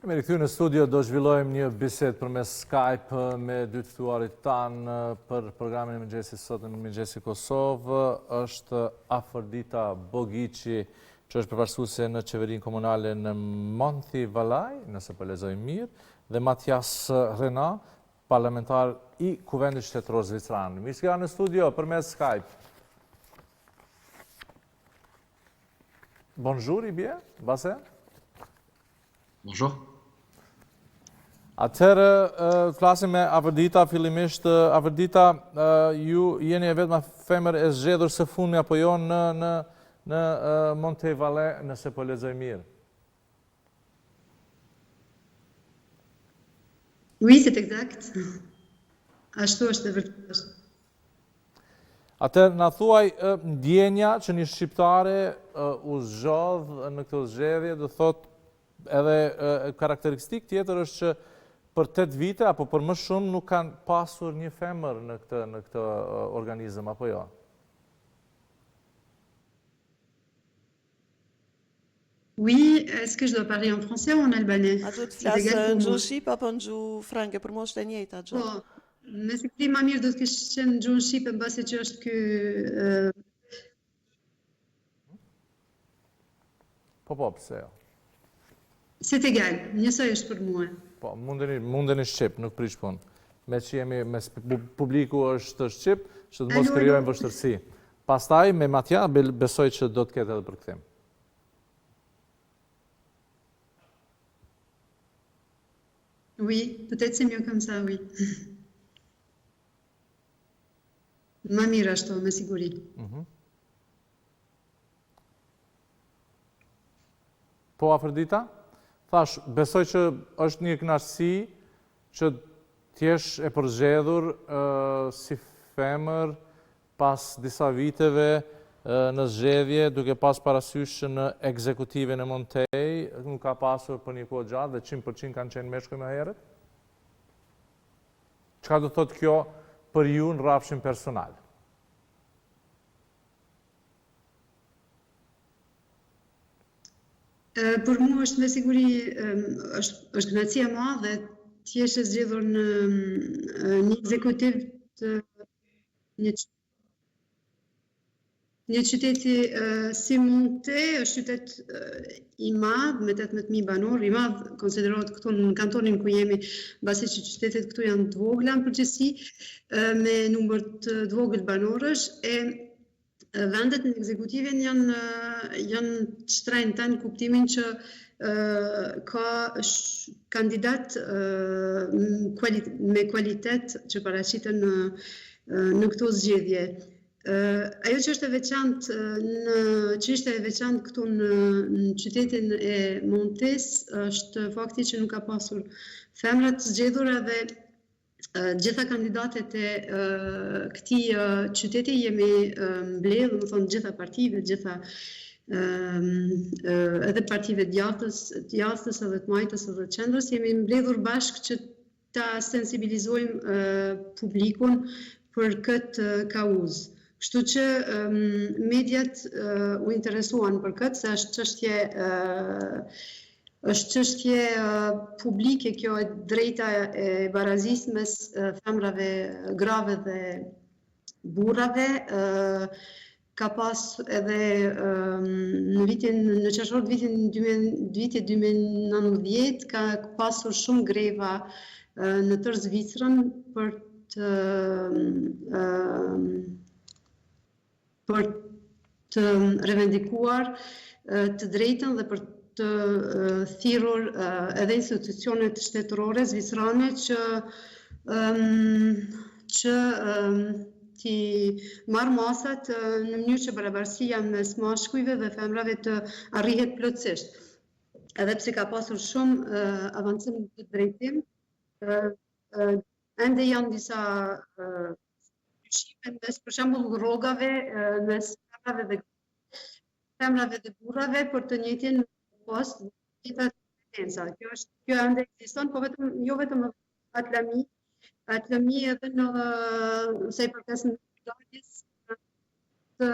Me rikthyer në studio do zhvillojmë një bisedë përmes Skype me dy të ftuarit tanë për programin e mëngjesit sot në Mëngjesi Kosovë. Është Afërdita Bogiçi, që është përfaqësuese në qeverinë komunale në Monthi Valaj, nëse po lexoj mirë, dhe Matias Rena, parlamentar i Kuvendit Shtetëror Zvicran. Mirë se në studio përmes Skype. Bonjour, i bie, base? Bonjour. Atëherë, flasim me Afërdita, fillimisht, Afërdita, ju jeni e vetma femër e zgjedhur së fundmi apo jo në Monte Valle, nëse po lexoj mirë? Oui, c'est exact. Ashtu është e vërtetë. Atëherë, na thuaj ndjenja që një shqiptare u zgjodh në këtë zgjedhje, do thotë edhe karakteristik tjetër është që për 8 vite apo për më shumë nuk kanë pasur një femër në këtë organizëm, apo jo? Oui, est-ce que je dois parler en français ou en albanais? A duhet të flasë në gjuhë shqip apo në gjuhë franke, për mua është e njëjta gjë. Po, me siguri më mirë do të kishte qenë në gjuhën shqipe mbasi që është ky Po, pse jo? c'est égal, njësoj është për mua. Po, mundeni shqip, nuk prish punë. Me që jemi, publiku është shqip, që të mos krijojmë vështirësi. Pastaj, me Matja, besoj që do të ketë edhe përkthim. Oui, peut-être c'est mieux comme ça, oui. Më mirë ashtu, me siguri. Po, Afërdita? Thash, besoj që është një kënaqësi që t'jesh e përzgjedhur si femër pas disa viteve në zgjedhje, duke pas parasysh që në ekzekutive në Montej nuk ka pasur për një kohë gjatë dhe 100% kanë qenë meshkuj më herët? Çka do thotë kjo për ju në rrafshin personal? Për mua është me siguri është kënaqësi e madhe të jesh e zgjedhur në një ekzekutiv të një qyteti si Monte, është qytet i madh me 18.000 banor, i madh konsiderohet këtu në kantonin ku jemi, mbasi që qytetet këtu janë të vogla në përgjithësi, me numër të vogël banorësh vendet në ekzekutivin janë të shtrenjta në kuptimin që ka kandidat me kualitet që paraqiten në këto zgjedhje. Ajo që është e veçantë këtu në qytetin e Montes është fakti që nuk ka pasur femra të zgjedhura dhe gjitha kandidatet e këtij qyteti jemi mbledhur, do të thonë gjitha partive, gjitha edhe partive të djathtës edhe të majtës edhe të qendrës, jemi mbledhur bashkë që ta sensibilizojmë publikun për këtë kauzë. Kështu që mediat u interesuan për këtë, se është çështje publike kjo e drejta e barazisë mes femrave, grave dhe burrave. Ka pas edhe në qershor të vitit 2019 ka pasur shumë greva në tërë Zvicrën për të revendikuar të drejtën dhe për të thirrur edhe institucionet shtetërore zvicrane që t'i marrë masat në mënyrë që barabarësia mes mashkujve dhe femrave të arrihet plotësisht. Edhe pse ka pasur shumë avancim në këtë drejtim, ende janë disa ndryshime mes, për shembull, rrogave mes femrave dhe burrave për të njëjtin post dhe të njëjtat kompetenca. Kjo ende ekziston, po jo vetëm në atlëmi edhe në sa i përket ndërmarrjes të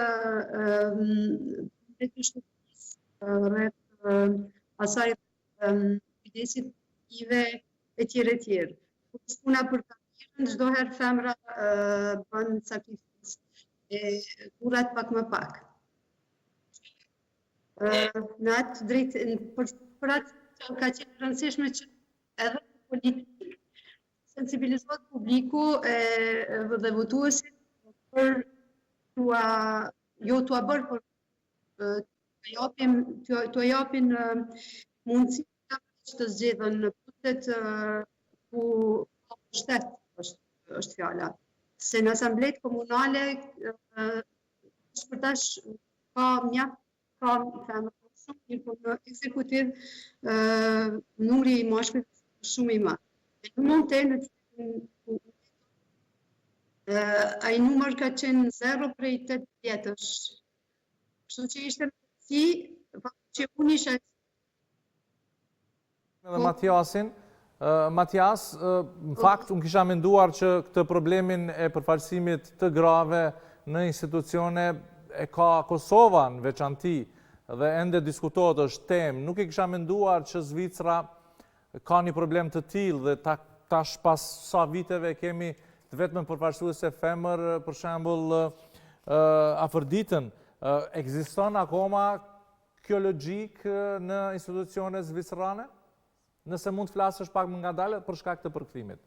shtëpisë rreth asaj kujdesit ive e tjerë e tjerë. Kur puna për karrierën, çdo herë femra bën sakrificë e burrat pak më pak. Në atë drejtë, për atë ka qenë rëndësishme që edhe politikë sensibilizohet publiku dhe votuesit për jo t'ua bërë, por t'ua japin mundësi që të zgjedhën në putet ku ka pushtet, është fjala. Se në asamblet komunale shpërtash ka mjaft ka femra shumë, mirë, por në ekzekutiv numri i mashkujve është shumë i madh. Në monte në ai numër ka qenë 0 prej 8 vjetësh. Kështu që ishte rëndësi që unë isha Edhe Matiasin. Matias, në fakt, unë kisha menduar që këtë problemin e përfaqësimit të grave në institucione e ka Kosova në veçanti dhe ende diskutohet është temë. Nuk e kisha menduar që Zvicra ka një problem të tillë dhe tash pas sa viteve kemi të vetëm përfaqësuese femër, për shembull Afërditën. Ekziston akoma kjo logjik në institucione zvicrane? Nëse mund të flasësh pak më ngadalë për shkak të përkthimit.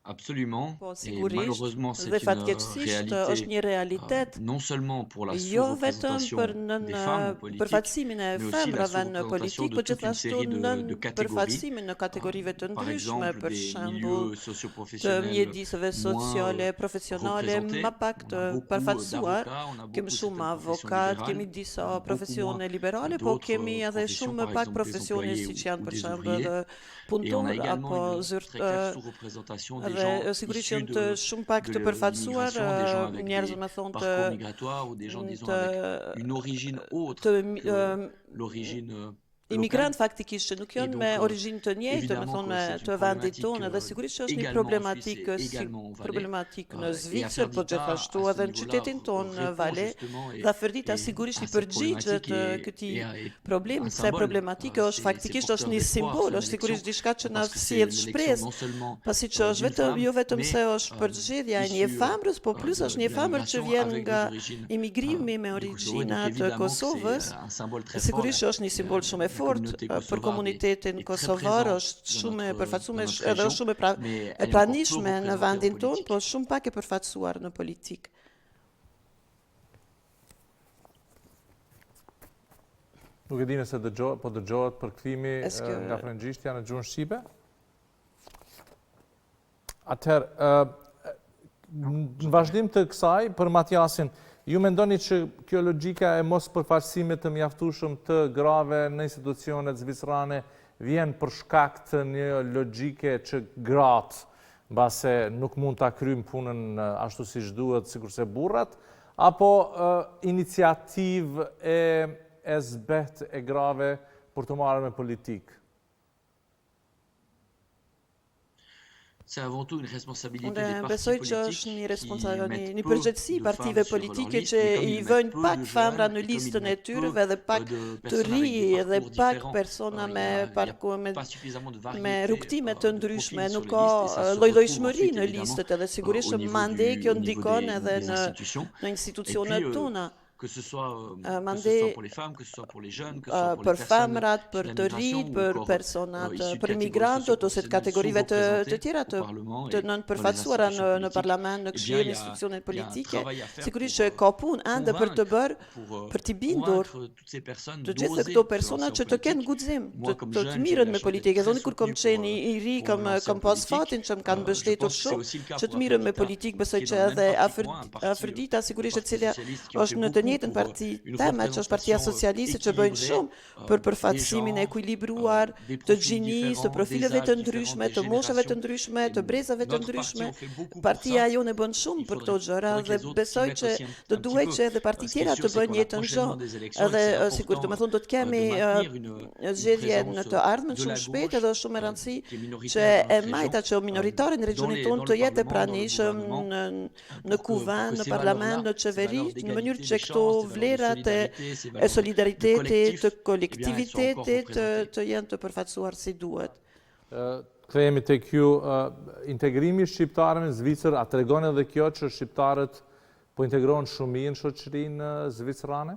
Absolument. Po, Et sigurisht, malheureusement, dhe c'est une fatkeqësisht është një realitet non seulement pour la jo vetëm sous-représentation për des femmes en politique, përfaqësimin e mais aussi la femrave në sous-représentation politikë, de por toute une gjithashtu série nën de catégories, përfaqësimin në kategorive të par ndryshme, exemple për des shembull milieux të socio-professionnels mjediseve sociale, moins profesionale, représentés. më pak On të a beaucoup përfaqësuar. d'avocats, on a Kemi beaucoup shumë certaines professions avokat, libérales, kemi disa beaucoup profesione moins liberale, po d'autres kemi edhe professions, shumë par më pak exemple des profesione employés siç ou janë për des shembull ouvriers. edhe Et on a punëtor apo également une très claire sous-représentation des gens dhe sigurisht issus janë të shumë pak të përfaqësuar l'immigration, des gens avec njerëz des më thonë parcours migratoires ou des gens, disons, avec une origine autre que l'origine imigrant faktikisht që nuk janë donc, me origjinë të njëjtë, me évidemment thonë que c'est të une vendit tonë, problématique, dhe sigurisht që është një également en problematikë Suisse et également en Valais. problematik në Et à Zvicër, po Ferdita, gjithashtu à ce edhe në niveau-là, qytetin tonë në répond Vale. justement Dhe Ferdita sigurisht i à cette përgjigjet problématique et këtij et problemi, un se symbole. problematike është C'est faktikisht porteur është një d'espoir, simbol, c'est une është sigurisht élection, diçka që na parce que c'est sjell une élection shpresë, non seulement pasi që është jo vetëm se është përgjigjeja e një femrës, po plus është një femër që vjen nga imigrimi me origjina të Kosovës. Sigurisht që është një simbol shumë e fortë për komunitetin kosovar, është shumë e përfaqësuar edhe është shumë e pranishme në vendin tonë, po shumë pak e përfaqësuar në politikë. Nuk e di nëse dëgjohet përkthimi nga frëngjishtja në gjuhën shqipe. Atëherë, në vazhdim të kësaj, për Matiasin, ju mendoni që kjo logjika e mos përfaqësimit të mjaftueshëm të grave në institucionet zvicrane vjen për shkak të një logjike që gratë, mbase nuk mund ta kryjnë punën ashtu siç duhet, sikurse burrat, apo iniciativë e zbet e grave për të marrë me politikë? Unë besoj që është një përgjegjësi partive politike që i vënë pak femra në listën e tyre dhe pak të ri dhe pak persona me rrugtime të ndryshme. Nuk ka lloj-llojshmëri në listët edhe sigurisht mandej kjo ndikon edhe në institucionet tona. Que ce soit pour les femmes, que ce soit pour les jeunes, que ce soit pour për les personnes femrat, për të rinj, për personat, për migrantët ose të kategorive të tjera të nënpërfaqësuara në parlament, në këshill, në institucionet politike. Sigurisht që ka punë ende për të bërë, për t'i bindur të gjithë këto persona që të kenë guxim, të mirën me politikë. Edhe unë kur kam qenë i ri, kam pas fatin që më kanë mbështetur shumë, që të mirën me politikë, besoj që edhe Afërdita sigurisht e cila është në të njëjtën parti tema që është Partia Socialiste që bëjnë shumë për përfaqësimin e ekuilibruar të gjinisë, të profileve të ndryshme, të moshave të ndryshme, të brezave të ndryshme. Partia jonë bën shumë për këto gjëra dhe besoj që do duhet që edhe parti tjera të bëjnë njëjtën gjë. Edhe sikur të më thonë do të kemi zgjedhje në të ardhmen shumë shpejt edhe është shumë e rëndësishme që e majta që minoritare në regionin tonë të jetë e pranishëm në kuvend, në parlament, në qeveri, në mënyrë që këto këto vlerat e solidaritetit, të kolektivitetit të jenë të përfaqësuar si duhet. Kthehemi tek ju, integrimi i shqiptarëve në Zvicër, a tregon edhe kjo që shqiptarët po integrohen shumë mirë në shoqërinë zvicerane?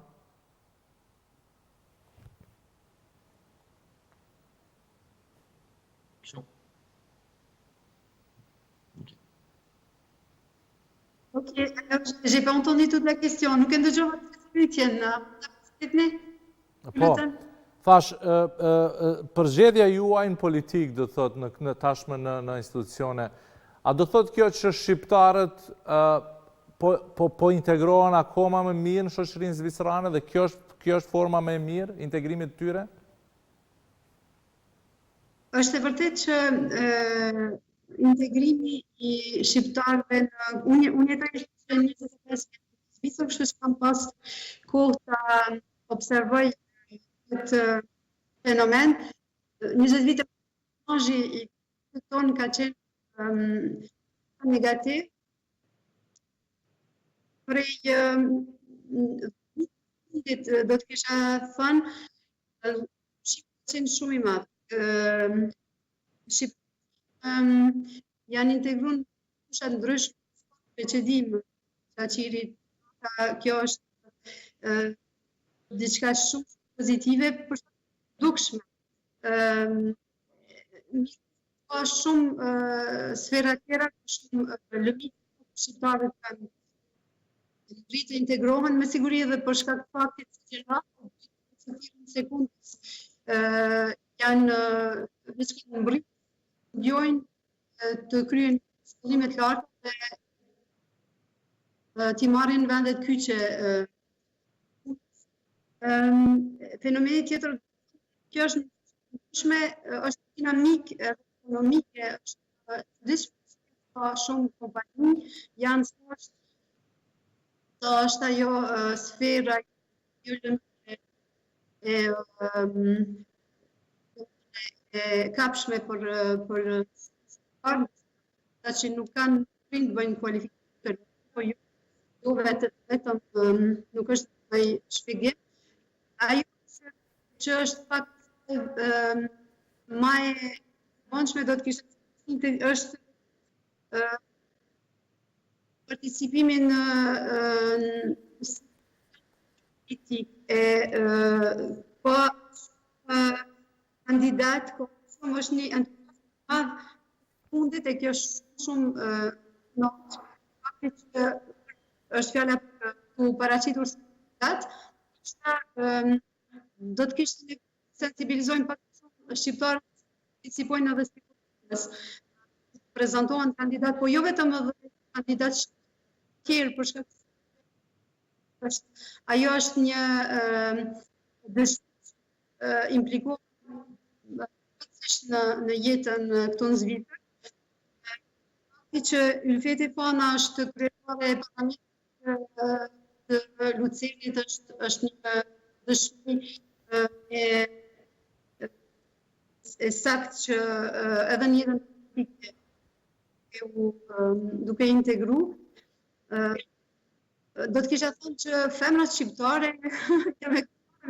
Ok, j'ai pas entendu toute la question. Nuk e ndëgjova pyetjen. Po, thash, përgjedhja juaj në politikë, do thot, në tashmë në institucione, a do thot kjo që shqiptarët po integrohen akoma më mirë në shoqërinë zvicerane dhe kjo është forma më e mirë, integrimit të tyre? Është e vërtet që integrimi i shqiptarëve unë jetoj në 25 vjet në Zvicër, kështu që kam pas kohë ta observoj këtë fenomen. 20 vite imazhi i tonë ka qenë negativ. Prej fundit do të kisha thënë Shqipëria qenë shumë i madh. Janë integruar fusha ndryshme me qëdim Qaqirit. Kjo është diçka shumë pozitive për dukshme. Ka shumë sfera tjera, shumë lëvizje shqiptarët kanë rritë të integrohen me siguri edhe për shkak të faktit se në sekundës janë në mbrit, studiojnë të kryen shkollime të larta dhe t'i marrin vendet kyçe. Fenomeni tjetër, kjo është ndryshme, është dinamik ekonomike, është ka shumë kompani, janë është ajo sfera e kapshme për që nuk kanë prind bëjnë kualifikim, po jo vetëm nuk është bëj shpjegim. Ajo që është pak më e vonshme do të kishte është participimin politik po kandidat shumë është një entuziazm madh fundit e kjo është shumë not fakti që është fjala për të paraqitur kandidat do të kishte ne sensibilizojmë pak shumë shqiptarët participojnë edhe si prezantohen kandidat, po jo vetëm edhe kandidat tjerë për shkak ajo është një implikuar në jetën këtu në Zvicër. Fakti që Ylfeti Pana është kryetare e parlamentit të Lucenit është një dëshmi e saktë që edhe në jetën politike duke integru. Do të kisha thënë që femrat shqiptare kemi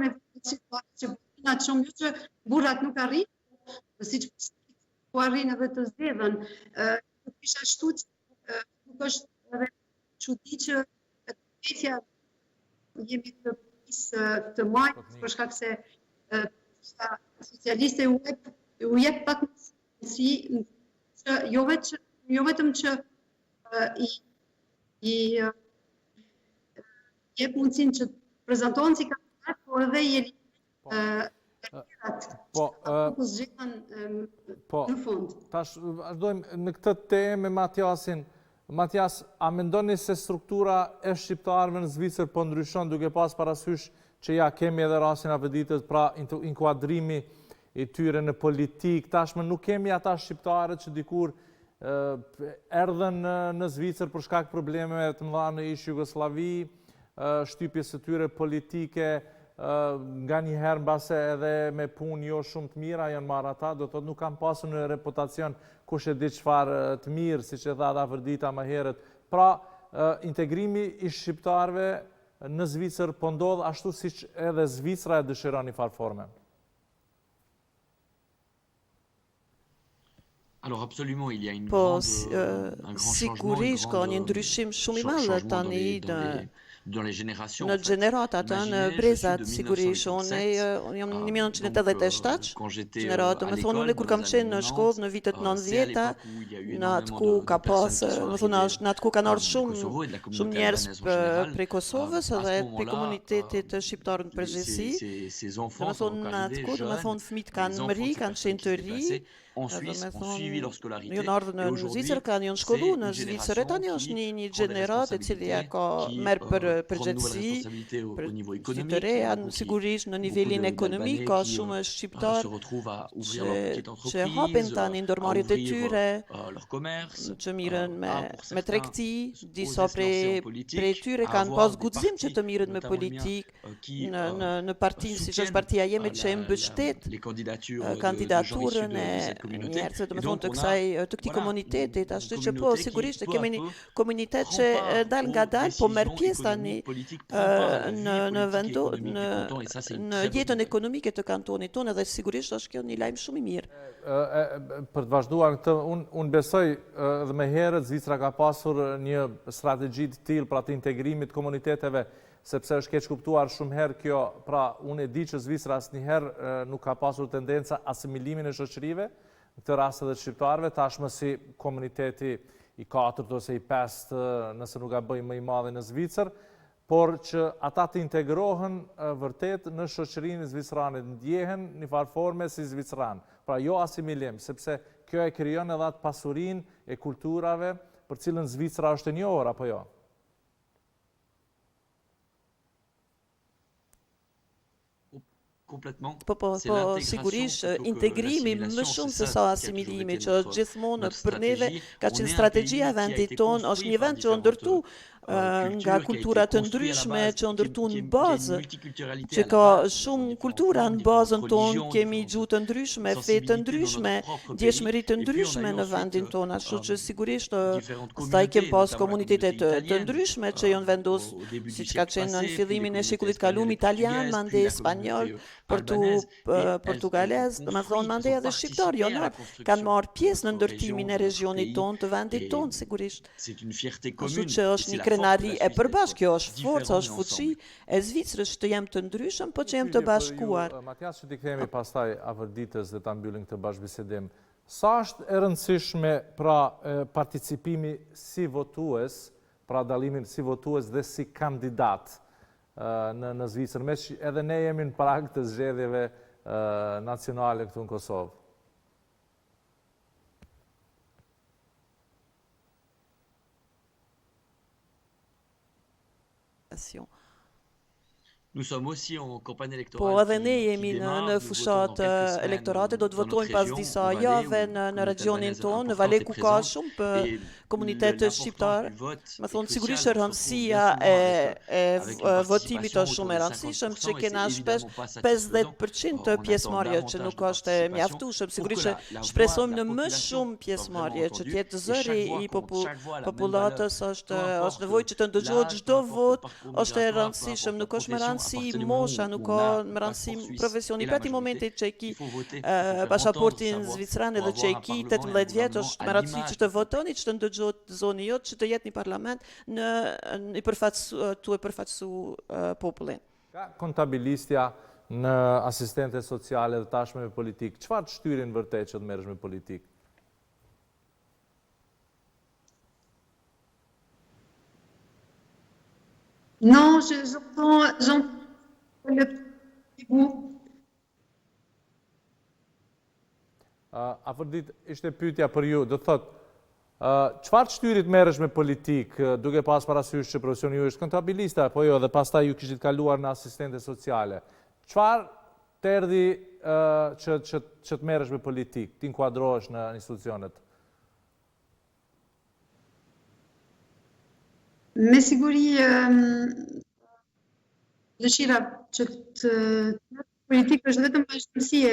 me shqiptare që burrat shumë që burrat nuk arrin, siç po arrin edhe të zgjedhën. Do të kisha ashtu që nuk është edhe çudi që vetja jemi të majtë për shkak se socialiste u jep pak si jo vetëm që i jep mundësinë që prezantohen si kandidat, por edhe i në fund. Tash vazhdojmë në këtë temë me Matiasin. Matias, a mendoni se struktura e shqiptarëve në Zvicër po ndryshon duke pas parasysh që ja kemi edhe rastin Aveditit, pra inkuadrimi i tyre në politik, tashmë nuk kemi ata shqiptarët që dikur erdhen në Zvicër për shkak problemeve të mëdha në ish Jugosllavi, shtypjes së tyre politike, nga një herë mbase edhe me punë jo shumë të mira janë marrë ata, do thotë nuk kanë pasur në reputacion kush e di çfarë të mirë, siç e tha Averdita më herët. Pra, integrimi i shqiptarëve në Zvicër po ndodh ashtu siç edhe Zvicra e dëshiron në farforme? Alors absolument, il y a un grand sigurisht ka një ndryshim shumë i madh tani në gjeneratat, në brezat, sigurisht. Unë jam në 1987, gjenerat, më thonë, unë kur kam qenë në shkollë në vitet 90-ta, në atë ku ka pas, më thonë, në atë ku kanë ardhur shumë njerëz prej Kosovës edhe prej komunitetit shqiptar në përgjithësi. Më thonë, në atë ku, më thonë, fëmijët kanë mëri, kanë qenë të ri, en Suisse ont suivi leur scolarité. Ju ardhën në Zvicër, kanë janë shkollu në Zvicër, e tani është një gjenerat e cili ka merr për përgjegjësi për të reja, sigurisht në nivelin ekonomik ka shumë shqiptar që hapin tani ndërmarrjet e tyre, që mirën me tregti, disa prej tyre kanë pas guxim që të mirën me politikë në partinë siç është partia jeme që e mbështet kandidaturën e njerëzve të këtij komuniteti, ashtu që po sigurisht kemi një komunitet që dal nga dal po merr pjesë tani në jetën ekonomike të kantonit tonë dhe sigurisht është kjo një lajm shumë i mirë. Për të vazhduar këtë, unë besoj edhe më herët Zvicra ka pasur një strategji të tillë për atë integrimit të komuniteteve, sepse është keq kuptuar shumë herë kjo, pra unë e di që Zvicra asnjëherë nuk ka pasur tendenca asimilimin e shoqërive, në këtë rast edhe shqiptarëve, tashmë si komuniteti i 4 ose i 5, nëse nuk gaboj më i madh në Zvicër, por që ata të integrohen vërtet në shoqërinë zvicrane, ndjehen në farë forme si zvicran. Pra jo asimilim, sepse kjo e krijon edhe atë pasurinë e kulturave për cilën Zvicra është e njohur apo jo. Po, sigurisht, integrimi më shumë se sa asimilimi, që është gjithmonë për neve, ka qenë strategjia e vendit tonë, është një vend që o ndërtu nga kultura të ndryshme, që o ndërtu në bazë, që ka shumë kultura në bazën tonë, kemi gjuhë të ndryshme, fe të ndryshme, djeshmëri të ndryshme në vendin tonë, ashtu që sigurisht staj kem pas komunitetet të ndryshme që janë vendos, siç ka qenë në fillimin e shekullit kalum, italian, mandej spanjol, portugalez, më thonë mandej edhe shqiptar, kanë marrë pjesë në ndërtimin e regionit tonë, të vendit tonë, sigurisht. Ashtu që është një krenari e përbashkë, kjo është forca, është fuqi e Zvicrës të jem të ndryshëm, po që jem të bashkuar. Matias, që t'i kthehemi pastaj afër ditës dhe ta mbyllim këtë bashkëbisedim, sa është e rëndësishme pra participimi si votues, pra dallimin si votues dhe si kandidat në Zvicër, me që edhe ne jemi në prag të zgjedhjeve nacionale këtu në Kosovë? Po edhe ne jemi në fushat elektorate, do të votojmë pas disa jave në regionin tonë, në Vale ku ka shumë për komunitetet shqiptar. Më thonë, sigurisht rëndësia e votimit është shumë e rëndësishëm, që kena shpesh 50% të pjesëmarrje, që nuk është e mjaftueshëm. Sigurisht që shpresojmë në më shumë pjesëmarrje, që t'jetë zëri i popullatës, është nevojë që të ndëgjohet çdo vot, është e rëndësishëm, nuk është më rëndësi mosha, nuk ka më rëndësi profesioni. Për ati momentit që e ki pasaportin zvicran edhe që e ki 18 vjetë, është më rëndësi që të votoni, që të ndëgjohet zoni jotë, që të jetë një parlament të e përfaqësu popullin. Ka kontabilistja në asistente sociale dhe tashme me politikë, çfarë të shtyrin vërtet që të merresh me politikë? Non, j'entends le goût. Afërdit, ishte pyetja për ju, do thot, çfarë shtyrit merresh me politikë, duke pas parasysh që profesioni ju është kontabilista, po jo, dhe pastaj ju kishit kaluar në asistente sociale. Çfarë të erdhi që të merresh me politikë, të inkuadrohesh në institucionet? Me siguri dëshira që të politikë është vetëm vazhdimësie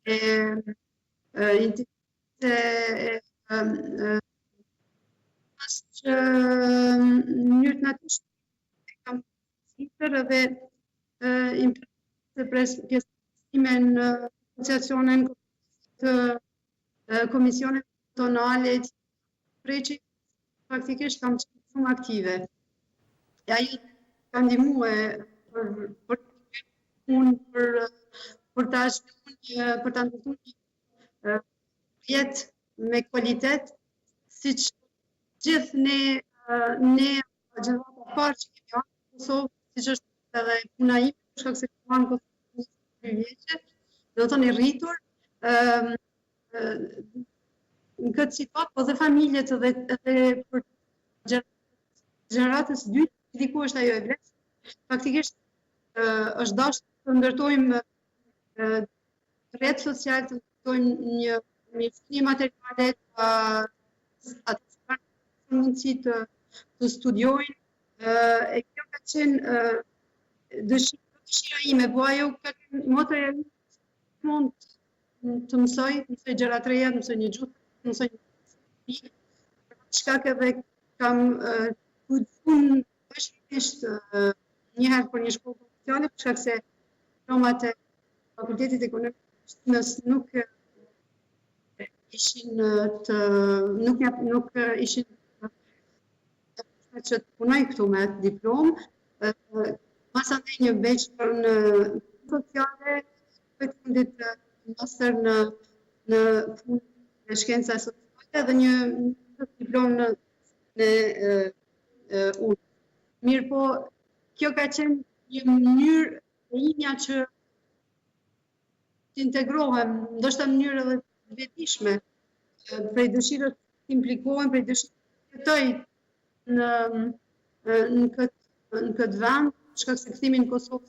e që mënyrë natyrshme kam tjetër edhe pjesëmarrësime në asociacionin të komisioneve tonale, preqi faktikisht kam qenë shumë aktive. E ajo ka ndihmue për ta zhvilluar për ta ndërtuar një jetë me kvalitet, siç gjithë ne gjërat e parë që kemi ardhur në Kosovë, siç është edhe puna ime, për shkak se kam ardhur në Kosovë 22 vjeçë, do të thonë i rritur në këtë situatë, po dhe familjet edhe për gjeneratës dytë, diku është ajo e vlefshme. Faktikisht është dashur të ndërtojmë rrjet social, të ndërtojmë një mirëfillim materiale, atë mundësi të studiojnë. E kjo ka qenë dëshira ime, po ajo ka qenë motoja ime mund të mësoj gjëra të reja, të mësoj një gjuhë, të mësoj një gjuhë. Shkak edhe kam punë bashkërisht njëherë për një shkollë profesionale, për shkak se diplomat e Fakultetit Ekonomik nuk ishin që të punoj këtu me atë diplomë. Masandej një bachelor në sociale, për fundit master në punë në shkenca sociale dhe një diplomë në unë. Mirë po, kjo ka qenë një mënyrë e imja që të integrohem, ndoshta në mënyrë edhe vetishme, prej dëshirës të implikohem, prej dëshirës të jetoj në këtë vend, shkak se kthimi në Kosovë,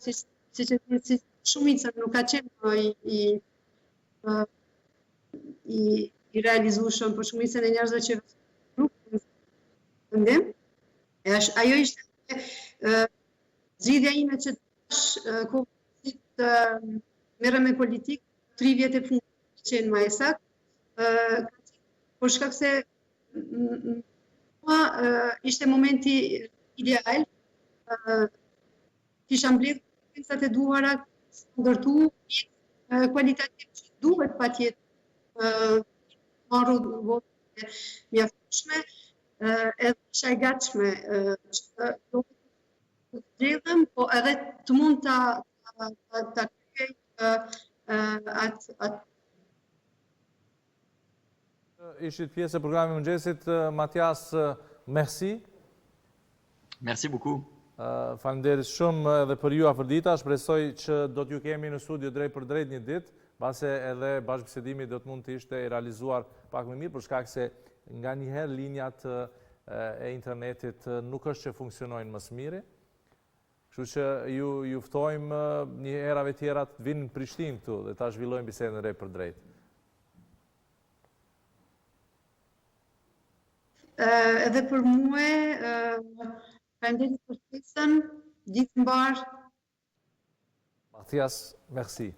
si shumica nuk ka qenë i realizueshëm, për shumicën e njerëzve që nuk vendim. Ajo ishte zgjidhja ime që tash kohë të merrem me politikë, 3 vjet e fundit që qenë më saktë, por shkak se ishte momenti ideal, kisha mbledhur kompetencat e duhura, ndërtu kualitativ që duhet patjetër marrë votë mjaftshme, edhe isha e gatshme që do të zgjedhem, po edhe të mund ta kryej atë. Ishit pjesë e programit mëngjesit, Matias, merci. Merci beaucoup. Faleminderit shumë edhe për ju afërdita, shpresoj që do t'ju kemi në studio drejt për drejt një ditë, pase edhe bashkëbisedimi do të mund të ishte realizuar pak më mirë, për shkak se nga njëherë linjat e internetit nuk është që funksionojnë më së miri. Kështu që ju ftojmë një herave tjera të vinë në Prishtinë këtu dhe ta zhvillojmë bisedën drejt për drejt. Edhe për mua, faleminderit për ftesën, ditë mbar. Matias, merci.